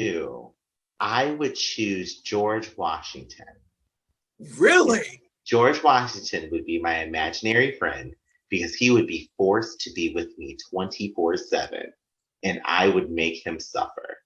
Two, I would choose George Washington. Really? George Washington would be my imaginary friend because he would be forced to be with me 24/7 and I would make him suffer.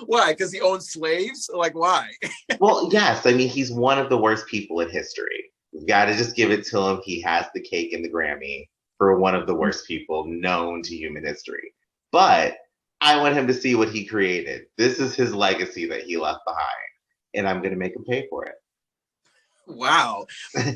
Why? Because he owns slaves? Like, why? Well, yes. I mean, he's one of the worst people in history. We've got to just give it to him. He has the cake and the Grammy for one of the worst people known to human history. But I want him to see what he created. This is his legacy that he left behind, and I'm going to make him pay for it. Wow.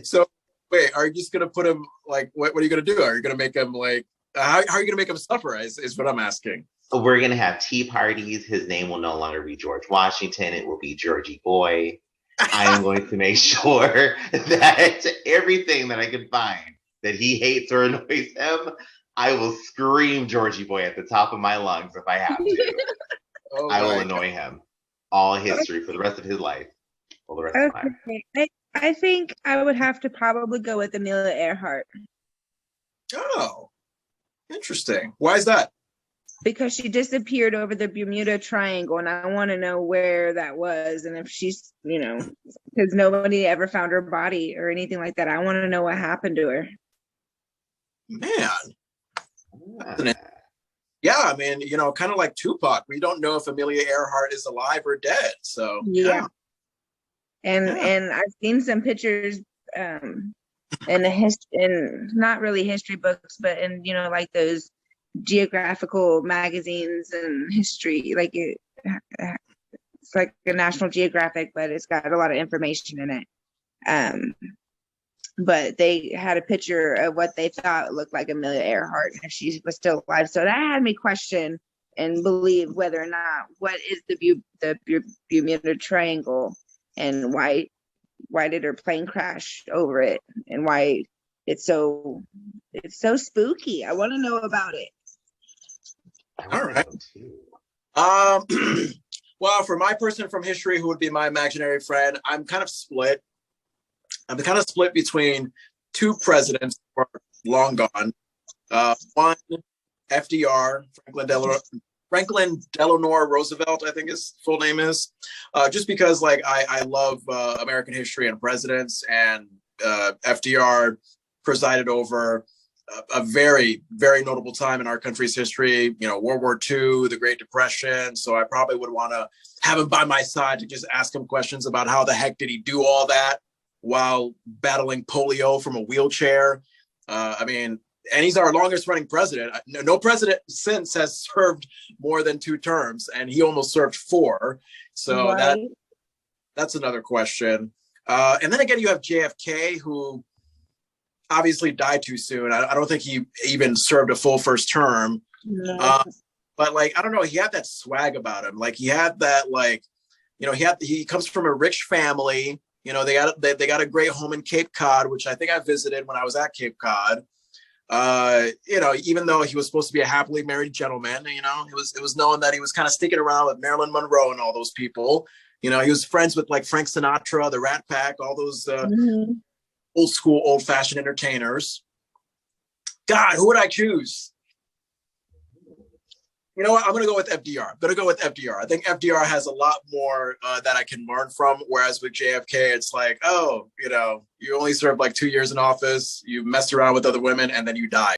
So, wait, are you just going to put him, like, what are you going to do? Are you going to make him, like, how are you going to make him suffer is what I'm asking. We're going to have tea parties. His name will no longer be George Washington. It will be Georgie Boy. I am going to make sure that everything that I can find that he hates or annoys him, I will scream Georgie Boy at the top of my lungs if I have to. Oh, I will annoy him all history for the rest of his life. Well, the rest of mine. I think I would have to probably go with Amelia Earhart. Oh, interesting. Why is that? Because she disappeared over the Bermuda Triangle, and I want to know where that was, and if she's, because nobody ever found her body or anything like that. I want to know what happened to her. Man. Yeah, I mean, kind of like Tupac. We don't know if Amelia Earhart is alive or dead. So yeah. And I've seen some pictures in not really history books, but in like those geographical magazines and history, like it's like a National Geographic, but it's got a lot of information in it. But they had a picture of what they thought looked like Amelia Earhart if she was still alive. So that had me question and believe whether or not what is the Bermuda Triangle and why did her plane crash over it and why it's so spooky. I want to know about it. All right. Well, for my person from history who would be my imaginary friend, I'm kind of split. I'm kind of split between two presidents who are long gone. One, FDR, Franklin Delano Roosevelt, I think his full name is. Just because, like, I love American history and presidents, and FDR presided over a very, very notable time in our country's history, World War II, the Great Depression. So I probably would want to have him by my side to just ask him questions about how the heck did he do all that while battling polio from a wheelchair. And he's our longest running president. No president since has served more than 2 terms, and he almost served 4. So right. That's another question. And then again, you have JFK, who obviously died too soon. I don't think he even served a full first term. No. But like, I don't know, he had that swag about him. Like he had that, like, he comes from a rich family. They got a great home in Cape Cod, which I think I visited when I was at Cape Cod. Even though he was supposed to be a happily married gentleman, it was known that he was kind of sticking around with Marilyn Monroe and all those people. He was friends with like Frank Sinatra, the Rat Pack, all those old school, old fashioned entertainers. God, who would I choose? You know what? I'm going to go with FDR. I think FDR has a lot more that I can learn from. Whereas with JFK, it's like, you only served like 2 years in office. You messed around with other women and then you died.